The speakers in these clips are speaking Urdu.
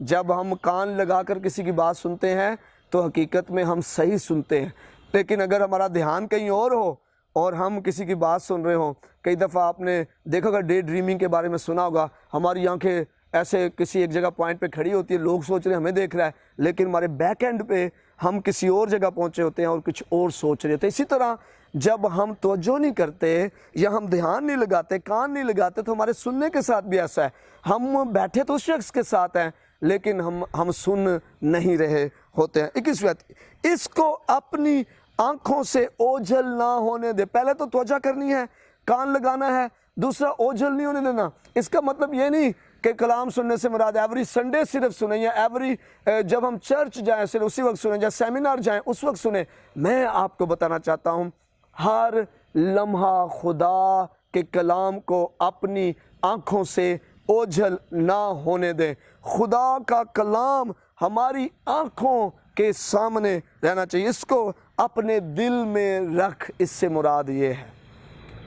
جب ہم کان لگا کر کسی کی بات سنتے ہیں تو حقیقت میں ہم صحیح سنتے ہیں، لیکن اگر ہمارا دھیان کہیں اور ہو اور ہم کسی کی بات سن رہے ہوں، کئی دفعہ آپ نے دیکھا ہوگا، ڈے ڈریمنگ کے بارے میں سنا ہوگا، ہماری آنکھیں ایسے کسی ایک جگہ پوائنٹ پہ کھڑی ہوتی ہے، لوگ سوچ رہے ہیں ہمیں دیکھ رہا ہے، لیکن ہمارے بیک اینڈ پہ ہم کسی اور جگہ پہنچے ہوتے ہیں اور کچھ اور سوچ رہے ہوتے ہیں۔ اسی طرح جب ہم توجہ نہیں کرتے یا ہم دھیان نہیں لگاتے، کان نہیں لگاتے، تو ہمارے سننے کے ساتھ بھی ایسا ہے، ہم بیٹھے تو اس شخص کے ساتھ ہیں لیکن ہم سن نہیں رہے ہوتے ہیں۔ 21 اس کو اپنی آنکھوں سے اوجھل نہ ہونے دے۔ پہلے تو توجہ کرنی ہے، کان لگانا ہے، دوسرا اوجھل نہیں ہونے دینا۔ اس کا مطلب یہ نہیں کہ کلام سننے سے مراد ایوری سنڈے صرف سنیں یا جب ہم چرچ جائیں صرف اسی وقت سنیں، یا سیمینار جائیں اس وقت سنیں۔ میں آپ کو بتانا چاہتا ہوں، ہر لمحہ خدا کے کلام کو اپنی آنکھوں سے اوجھل نہ ہونے دیں۔ خدا کا کلام ہماری آنکھوں کے سامنے رہنا چاہیے، اس کو اپنے دل میں رکھ۔ اس سے مراد یہ ہے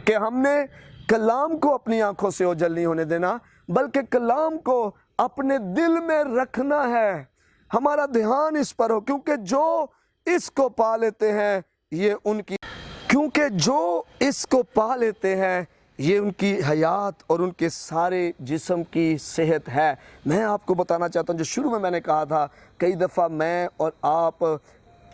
کہ ہم نے کلام کو اپنی آنکھوں سے اوجھل نہیں ہونے دینا، بلکہ کلام کو اپنے دل میں رکھنا ہے، ہمارا دھیان اس پر ہو، کیونکہ جو اس کو پا لیتے ہیں یہ ان کی حیات اور ان کے سارے جسم کی صحت ہے۔ میں آپ کو بتانا چاہتا ہوں، جو شروع میں نے کہا تھا، کئی دفعہ میں اور آپ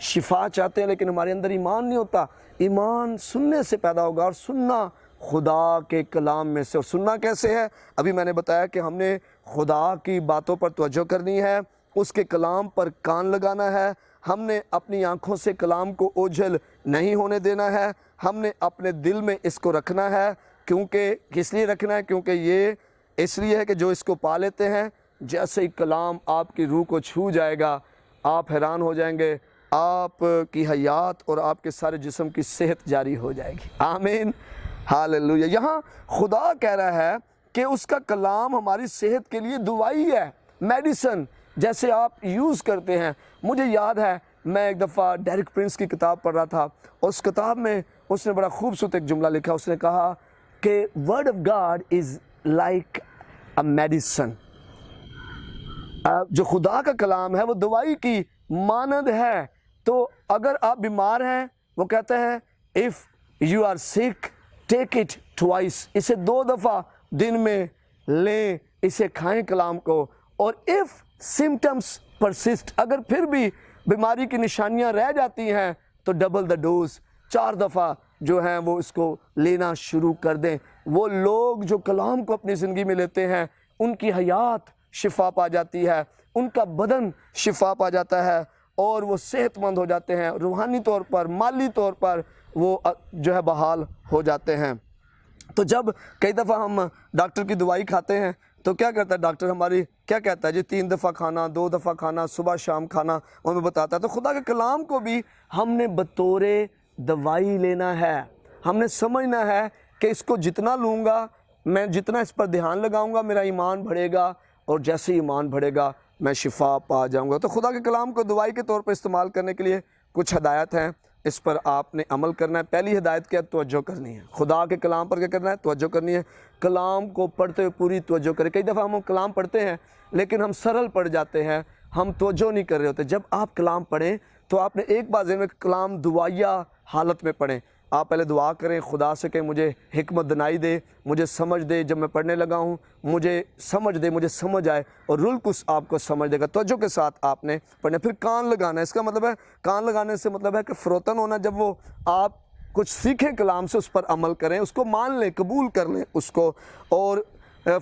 شفا چاہتے ہیں لیکن ہمارے اندر ایمان نہیں ہوتا۔ ایمان سننے سے پیدا ہوگا، اور سننا خدا کے کلام میں سے۔ اور سننا کیسے ہے؟ ابھی میں نے بتایا کہ ہم نے خدا کی باتوں پر توجہ کرنی ہے، اس کے کلام پر کان لگانا ہے، ہم نے اپنی آنکھوں سے کلام کو اوجھل نہیں ہونے دینا ہے، ہم نے اپنے دل میں اس کو رکھنا ہے۔ کیونکہ کس لیے رکھنا ہے؟ کیونکہ یہ اس لیے ہے کہ جو اس کو پا لیتے ہیں، جیسے ہی کلام آپ کی روح کو چھو جائے گا، آپ حیران ہو جائیں گے، آپ کی حیات اور آپ کے سارے جسم کی صحت جاری ہو جائے گی۔ آمین، ہاللویہ۔ یہاں خدا کہہ رہا ہے کہ اس کا کلام ہماری صحت کے لیے دوائی ہے، میڈیسن جیسے آپ یوز کرتے ہیں۔ مجھے یاد ہے، میں ایک دفعہ ڈیرک پرنس کی کتاب پڑھ رہا تھا، اور اس کتاب میں اس نے بڑا خوبصورت ایک جملہ لکھا۔ اس نے کہا کہ word of God is like a medicine. جو خدا کا کلام ہے وہ دوائی کی مانند ہے۔ تو اگر آپ بیمار ہیں، وہ کہتا ہے if you are sick take it twice، اسے 2 دفعہ دن میں لیں، اسے کھائیں کلام کو۔ اور if symptoms persist، اگر پھر بھی بیماری کی نشانیاں رہ جاتی ہیں تو ڈبل دا ڈوز، 4 دفعہ جو ہیں وہ اس کو لینا شروع کر دیں۔ وہ لوگ جو کلام کو اپنی زندگی میں لیتے ہیں، ان کی حیات شفا پا جاتی ہے، ان کا بدن شفا پا جاتا ہے، اور وہ صحت مند ہو جاتے ہیں، روحانی طور پر، مالی طور پر وہ جو ہے بحال ہو جاتے ہیں۔ تو جب کئی دفعہ ہم ڈاکٹر کی دوائی کھاتے ہیں تو کیا کرتا ہے ڈاکٹر؟ ہماری کیا کہتا ہے جی 3 دفعہ کھانا، 2 دفعہ کھانا، صبح شام کھانا، وہ ہمیں بتاتا ہے۔ تو خدا کے کلام کو بھی ہم نے بطور دوائی لینا ہے، ہم نے سمجھنا ہے کہ اس کو جتنا لوں گا، میں جتنا اس پر دھیان لگاؤں گا، میرا ایمان بڑھے گا، اور جیسے ایمان بڑھے گا میں شفا پا جاؤں گا۔ تو خدا کے کلام کو دوائی کے طور پر استعمال کرنے کے لیے کچھ ہدایت ہیں، اس پر آپ نے عمل کرنا ہے۔ پہلی ہدایت کیا؟ توجہ کرنی ہے۔ خدا کے کلام پر کیا کرنا ہے؟ توجہ کرنی ہے۔ کلام کو پڑھتے ہوئے پوری توجہ کریں۔ کئی دفعہ ہم کلام پڑھتے ہیں لیکن ہم سرل پڑھ جاتے ہیں، ہم توجہ نہیں کر رہے ہوتے۔ جب آپ کلام پڑھیں تو آپ نے ایک بات ذہن میں، کلام دعائیہ حالت میں پڑھیں۔ آپ پہلے دعا کریں، خدا سے کہ مجھے حکمت دنائی دے، مجھے سمجھ دے، جب میں پڑھنے لگا ہوں مجھے سمجھ دے، مجھے سمجھ آئے، اور روح القدس آپ کو سمجھ دے گا۔ توجہ کے ساتھ آپ نے پڑھنا۔ پھر کان لگانا ہے۔ اس کا مطلب ہے، کان لگانے سے مطلب ہے کہ فروتن ہونا۔ جب وہ آپ کچھ سیکھیں کلام سے، اس پر عمل کریں، اس کو مان لیں، قبول کر لیں اس کو، اور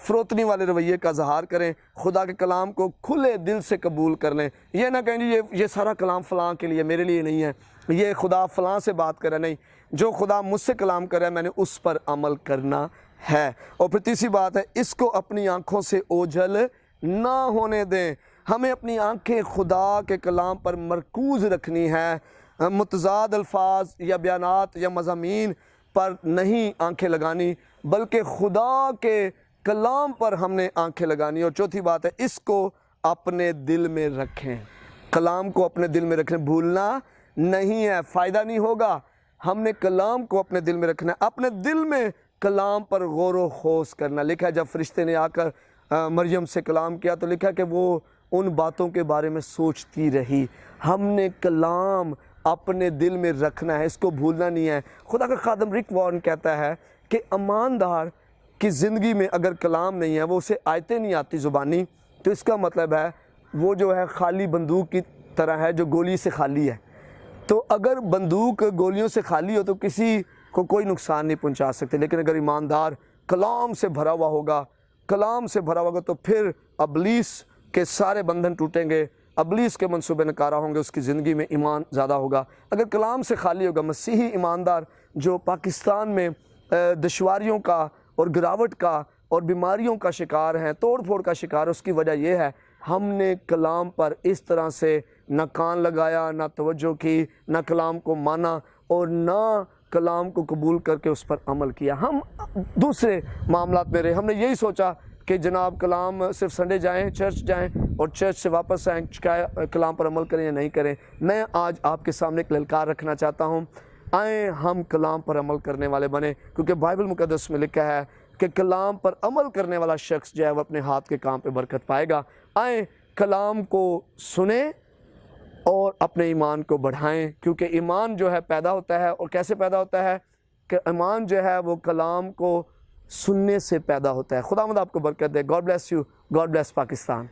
فروتنی والے رویے کا اظہار کریں۔ خدا کے کلام کو کھلے دل سے قبول کر لیں۔ یہ نہ کہیں جی یہ سارا کلام فلاں کے لیے، میرے لیے نہیں ہے، یہ خدا فلاں سے بات کر رہا ہے۔ نہیں، جو خدا مجھ سے کلام کر رہا ہے میں نے اس پر عمل کرنا ہے۔ اور پھر تیسری بات ہے، اس کو اپنی آنکھوں سے اوجھل نہ ہونے دیں۔ ہمیں اپنی آنکھیں خدا کے کلام پر مرکوز رکھنی ہے، متضاد الفاظ یا بیانات یا مضامین پر نہیں آنکھیں لگانی، بلکہ خدا کے کلام پر ہم نے آنکھیں لگانی۔ اور چوتھی بات ہے، اس کو اپنے دل میں رکھیں۔ کلام کو اپنے دل میں رکھیں، بھولنا نہیں ہے، فائدہ نہیں ہوگا۔ ہم نے کلام کو اپنے دل میں رکھنا ہے، اپنے دل میں کلام پر غور و خوض کرنا۔ لکھا ہے جب فرشتے نے آ کر مریم سے کلام کیا تو لکھا کہ وہ ان باتوں کے بارے میں سوچتی رہی۔ ہم نے کلام اپنے دل میں رکھنا ہے، اس کو بھولنا نہیں ہے۔ خدا کا خادم رک وارن کہتا ہے کہ ایماندار کی زندگی میں اگر کلام نہیں ہے، وہ اسے آیتیں نہیں آتی زبانی، تو اس کا مطلب ہے وہ جو ہے خالی بندوق کی طرح ہے جو گولی سے خالی ہے۔ تو اگر بندوق گولیوں سے خالی ہو تو کسی کو کوئی نقصان نہیں پہنچا سکتے، لیکن اگر ایماندار کلام سے بھرا ہوا ہوگا، کلام سے بھرا ہوگا، تو پھر ابلیس کے سارے بندھن ٹوٹیں گے، ابلیس کے منصوبے نکارہ ہوں گے، اس کی زندگی میں ایمان زیادہ ہوگا۔ اگر کلام سے خالی ہوگا، مسیحی ایماندار جو پاکستان میں دشواریوں کا اور گراوٹ کا اور بیماریوں کا شکار ہیں، توڑ پھوڑ کا شکار ہے، اس کی وجہ یہ ہے ہم نے کلام پر اس طرح سے نہ کان لگایا، نہ توجہ کی، نہ کلام کو مانا، اور نہ کلام کو قبول کر کے اس پر عمل کیا۔ ہم دوسرے معاملات میں رہے، ہم نے یہی سوچا کہ جناب کلام صرف سنڈے جائیں، چرچ جائیں اور چرچ سے واپس آئیں، کلام پر عمل کریں یا نہیں کریں۔ میں آج آپ کے سامنے ایک للکار رکھنا چاہتا ہوں، آئیں ہم کلام پر عمل کرنے والے بنیں، کیونکہ بائبل مقدس میں لکھا ہے کہ کلام پر عمل کرنے والا شخص جو ہے وہ اپنے ہاتھ کے کام پہ برکت پائے گا۔ آئیں کلام کو سنیں اور اپنے ایمان کو بڑھائیں، کیونکہ ایمان جو ہے پیدا ہوتا ہے، اور کیسے پیدا ہوتا ہے کہ ایمان جو ہے وہ کلام کو سننے سے پیدا ہوتا ہے۔ خداوند آپ کو برکت دے۔ God bless you, God bless Pakistan.